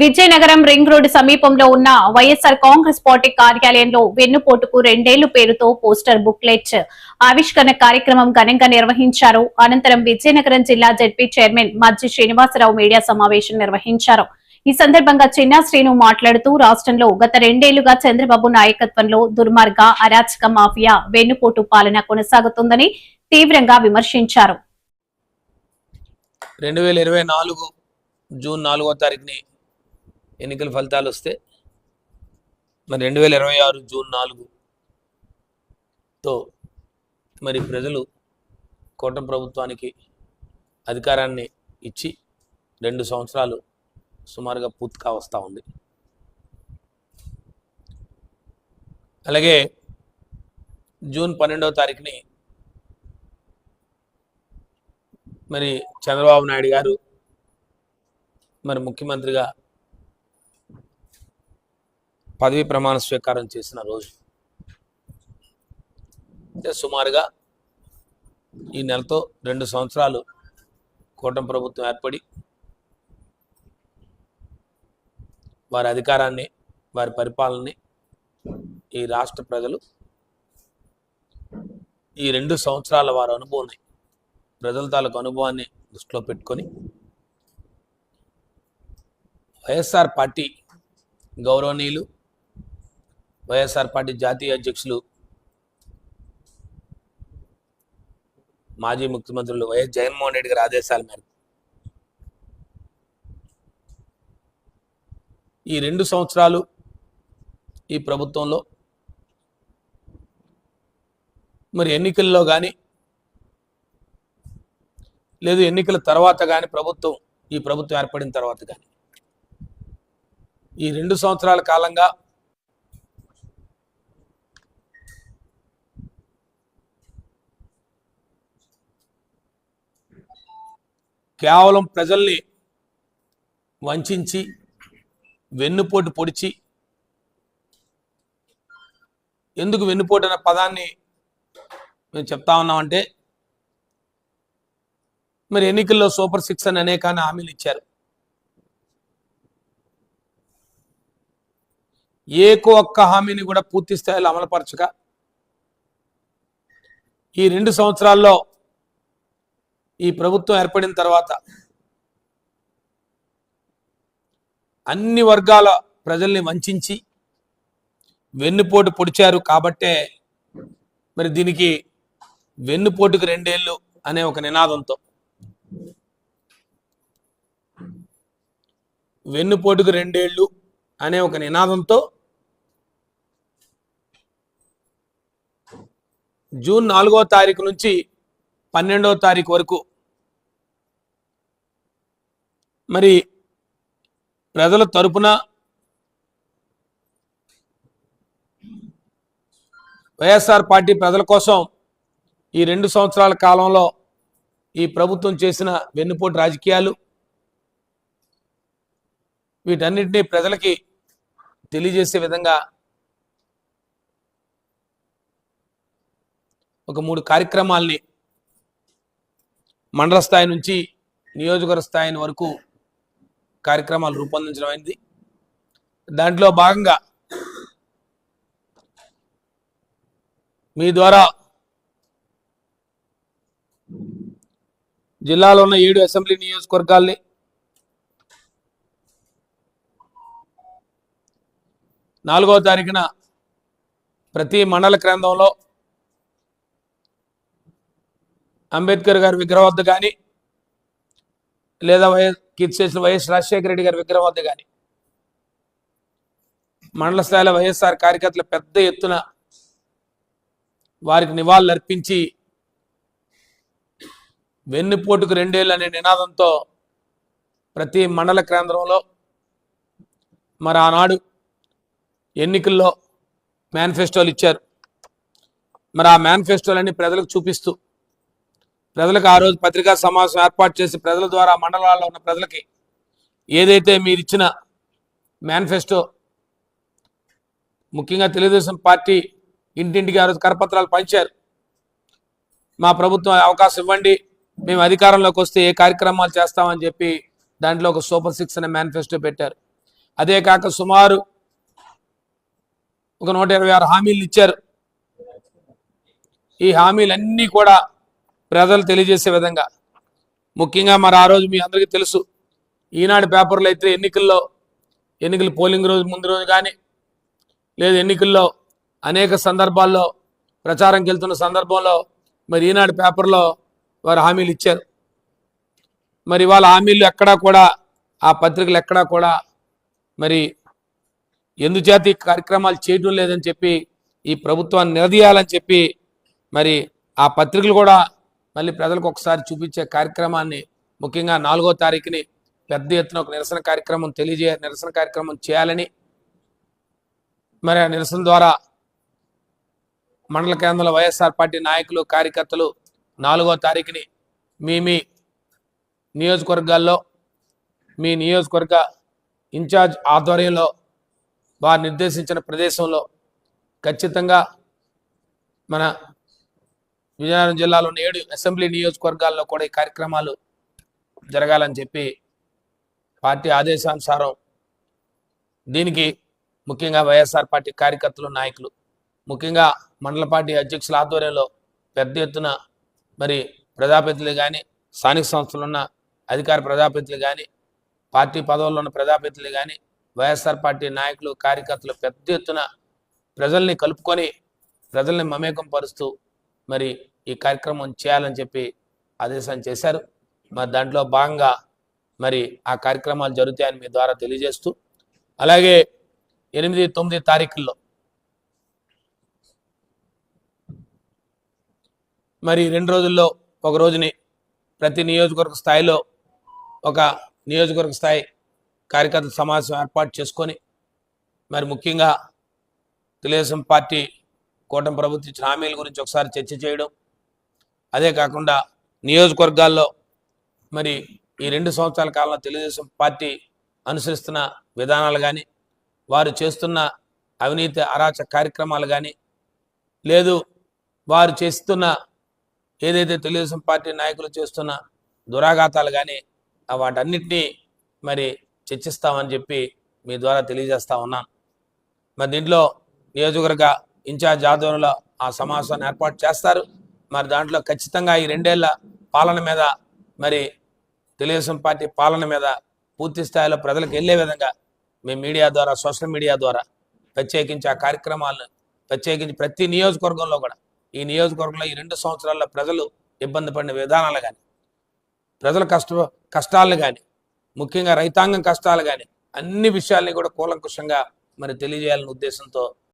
Vizianagaram ring road సమీపంలో ఉన్న YSR Congress party కార్యాలయంలో వెన్నుపోటుకు 2 ఏళ్లు పేరుతో పోస్టర్ బుక్లెట్ ఆవిష్కరణ కార్యక్రమం ఘనంగా నిర్వహించారు. అనంతరం విజయనగరం జిల్లా జెడ్పీ చైర్మన్ మజ్జి శ్రీనివాసరావు మీడియా సమావేశం నిర్వహించారు. ఈ సందర్భంగా చిన్నా శ్రీను మాట్లాడుతూ రాష్ట్రంలో గత 2 ఏళ్లుగా చంద్రబాబు నాయకత్వంలో దుర్మార్గ అరాచక మాఫియా వెన్నుపోటు పాలన కొనసాగుతుందని తీవ్రంగా విమర్శించారు. 2024 జూన్ 4వ తారీఖుని ఎన్నికల ఫలితాలు వస్తే మరి 2026 జూన్ 4తో మరి ప్రజలు కూటమి ప్రభుత్వానికి అధికారాన్ని ఇచ్చి 2 సంవత్సరాలు సుమారుగా పూర్తిగా వస్తూ ఉంది. అలాగే జూన్ 12వ తారీఖుని మరి చంద్రబాబు నాయుడు గారు మరి ముఖ్యమంత్రిగా పదవీ ప్రమాణ స్వీకారం చేసిన రోజు అంటే సుమారుగా ఈ నెలతో 2 సంవత్సరాలు కూటమి ప్రభుత్వం ఏర్పడి వారి అధికారాన్ని వారి పరిపాలనని ఈ రాష్ట్ర ప్రజలు ఈ 2 సంవత్సరాల వారి అనుభవాన్ని ప్రజల తాలూకు అనుభవాన్ని దృష్టిలో పెట్టుకొని వైఎస్ఆర్ పార్టీ గౌరవనీయులు వైఎస్ఆర్ పార్టీ జాతీయ అధ్యక్షులు మాజీ ముఖ్యమంత్రులు వైఎస్ జగన్మోహన్ రెడ్డి గారి ఆదేశాల మేరకు ఈ 2 సంవత్సరాలు ఈ ప్రభుత్వంలో మరి ఎన్నికల్లో కానీ లేదు ఎన్నికల తర్వాత కానీ ఈ ప్రభుత్వం ఏర్పడిన తర్వాత కానీ ఈ 2 సంవత్సరాల కాలంగా కేవలం ప్రజల్ని వంచించి వెన్నుపోటు పొడిచి, ఎందుకు వెన్నుపోటు అనే పదాన్ని మేము చెప్తా ఉన్నామంటే మరి ఎన్నికల్లో సూపర్ 6 అని అనేక హామీలు ఇచ్చారు. ఒక్క హామీని కూడా పూర్తి స్థాయిలో అమలుపరచక ఈ 2 సంవత్సరాల్లో ఈ ప్రభుత్వం ఏర్పడిన తర్వాత అన్ని వర్గాల ప్రజల్ని వంచించి వెన్నుపోటు పొడిచారు. కాబట్టే మరి దీనికి వెన్నుపోటుకు 2 ఏళ్ళు అనే ఒక నినాదంతో వెన్నుపోటుకు 2 ఏళ్ళు అనే ఒక నినాదంతో జూన్ 4వ తారీఖు నుంచి 12వ తారీఖు వరకు మరి ప్రజల తరపున వైఎస్ఆర్ పార్టీ ప్రజల కోసం ఈ 2 సంవత్సరాల కాలంలో ఈ ప్రభుత్వం చేసిన వెన్నుపోటు రాజకీయాలు వీటన్నిటినీ ప్రజలకి తెలియజేసే విధంగా ఒక 3 కార్యక్రమాల్ని మండల స్థాయి నుంచి నియోజకవర్గ స్థాయి వరకు కార్యక్రమాలు రూపొందించడం అయింది. దాంట్లో భాగంగా మీ ద్వారా జిల్లాలో ఉన్న 7 అసెంబ్లీ నియోజకవర్గాల్ని నాలుగవ తారీఖున ప్రతి మండల కేంద్రంలో అంబేద్కర్ గారి విగ్రహం వద్ద కానీ లేదా కీర్తిశేషులు వైఎస్ రాజశేఖర రెడ్డి గారి విగ్రహం వద్ద కానీ మండల స్థాయిలో వైఎస్ఆర్ కార్యకర్తలు పెద్ద ఎత్తున వారికి నివాళులు అర్పించి వెన్నుపోటుకు 2 ఏళ్ళు అనే నినాదంతో ప్రతి మండల కేంద్రంలో మరి ఆనాడు ఎన్నికల్లో మేనిఫెస్టోలు ఇచ్చారు. మరి ఆ మేనిఫెస్టోలన్నీ ప్రజలకు చూపిస్తూ ప్రజలకు ఆ రోజు పత్రికా సమావేశం ఏర్పాటు చేసి ప్రజల ద్వారా మండలాల్లో ఉన్న ప్రజలకి ఏదైతే మీరు ఇచ్చిన మేనిఫెస్టో, ముఖ్యంగా తెలుగుదేశం పార్టీ ఇంటింటికి ఆ రోజు కరపత్రాలు పంచారు. మా ప్రభుత్వం అవకాశం ఇవ్వండి, మేము అధికారంలోకి వస్తే ఏ కార్యక్రమాలు చేస్తామని చెప్పి దాంట్లో ఒక సూపర్ 6 అనే మేనిఫెస్టో పెట్టారు. అదే కాక సుమారు ఒక 126 హామీలు ఇచ్చారు. ఈ హామీలన్నీ కూడా ప్రజలు తెలియజేసే విధంగా, ముఖ్యంగా మరి ఆ రోజు మీ అందరికీ తెలుసు, ఈనాడు పేపర్లో అయితే ఎన్నికలు పోలింగ్ రోజు ముందు రోజు కానీ లేదు ఎన్నికల్లో అనేక సందర్భాల్లో ప్రచారంకి వెళ్తున్న సందర్భంలో మరి ఈనాడు పేపర్లో వారు హామీలు ఇచ్చారు. మరి వాళ్ళ హామీలు ఎక్కడా కూడా ఆ పత్రికలు ఎక్కడా కూడా మరి ఎందుచేత ఈ కార్యక్రమాలు చేయడం లేదని చెప్పి ఈ ప్రభుత్వాన్ని నిలదీయాలని చెప్పి మరి ఆ పత్రికలు కూడా మళ్ళీ ప్రజలకు ఒకసారి చూపించే కార్యక్రమాన్ని ముఖ్యంగా 4వ తారీఖుని పెద్ద ఎత్తున ఒక నిరసన కార్యక్రమం చేయాలని, మరి ఆ నిరసన ద్వారా మండల కేంద్రంలో వైఎస్ఆర్ పార్టీ నాయకులు కార్యకర్తలు 4వ తారీఖుని మీ నియోజకవర్గాల్లో మీ నియోజకవర్గ ఇన్ఛార్జ్ ఆధ్వర్యంలో వారు నిర్దేశించిన ప్రదేశంలో ఖచ్చితంగా మన విజయనగరం జిల్లాలోని 7 అసెంబ్లీ నియోజకవర్గాల్లో కూడా ఈ కార్యక్రమాలు జరగాలని చెప్పి పార్టీ ఆదేశానుసారం దీనికి ముఖ్యంగా వైఎస్ఆర్ పార్టీ కార్యకర్తలు నాయకులు, ముఖ్యంగా మండల పార్టీ అధ్యక్షుల ఆధ్వర్యంలో పెద్ద ఎత్తున మరి ప్రజాప్రతినిధులు కానీ, స్థానిక సంస్థలు ఉన్న అధికార ప్రజాప్రతినిధులు కానీ, పార్టీ పదవుల్లో ఉన్న ప్రజాప్రతినిధులు కానీ, వైఎస్ఆర్ పార్టీ నాయకులు కార్యకర్తలు పెద్ద ఎత్తున ప్రజల్ని కలుపుకొని ప్రజల్ని మమేకం పరుస్తూ మరి ఈ కార్యక్రమం చేయాలని చెప్పి ఆదేశం చేశారు. మరి దాంట్లో భాగంగా మరి ఆ కార్యక్రమాలు జరుగుతాయని మీ ద్వారా తెలియజేస్తూ, అలాగే 8, 9 తారీఖుల్లో మరి 2 రోజుల్లో ఒక రోజుని ప్రతి నియోజకవర్గ స్థాయిలో ఒక నియోజకవర్గ స్థాయి కార్యకర్త సమావేశం ఏర్పాటు చేసుకొని మరి ముఖ్యంగా తెలుగుదేశం పార్టీ కూటమి ప్రభుత్వం ఇచ్చిన హామీల గురించి ఒకసారి చర్చ చేయడం, అదే కాకుండా నియోజకవర్గాల్లో మరి ఈ 2 సంవత్సరాల కాలంలో తెలుగుదేశం పార్టీ అనుసరిస్తున్న విధానాలు కానీ, వారు చేస్తున్న అవినీతి అరాచక కార్యక్రమాలు కానీ, లేదు వారు చేస్తున్న ఏదైతే తెలుగుదేశం పార్టీ నాయకులు చేస్తున్న దురాఘాతాలు కానీ వాటన్నిటినీ మరి చర్చిస్తామని చెప్పి మీ ద్వారా తెలియజేస్తా ఉన్నాను. మరి దీంట్లో నియోజకవర్గ ఇన్ఛార్జ్ ఆధ్వర్యంలో ఆ సమావేశాన్ని ఏర్పాటు చేస్తారు. మరి దాంట్లో ఖచ్చితంగా ఈ 2 ఏళ్ల పాలన మీద మరి తెలుగుదేశం పార్టీ పాలన మీద పూర్తి స్థాయిలో ప్రజలకు వెళ్ళే విధంగా మేము మీడియా ద్వారా, సోషల్ మీడియా ద్వారా ప్రత్యేకించి ఆ కార్యక్రమాలను ప్రత్యేకించి ప్రతి నియోజకవర్గంలో కూడా ఈ నియోజకవర్గంలో ఈ 2 సంవత్సరాల్లో ప్రజలు ఇబ్బంది పడిన విధానాలు కానీ, ప్రజల కష్టాలను కానీ, ముఖ్యంగా రైతాంగం కష్టాలు కానీ అన్ని విషయాల్ని కూడా కూలంకుషంగా మరి తెలియజేయాలనే ఉద్దేశంతో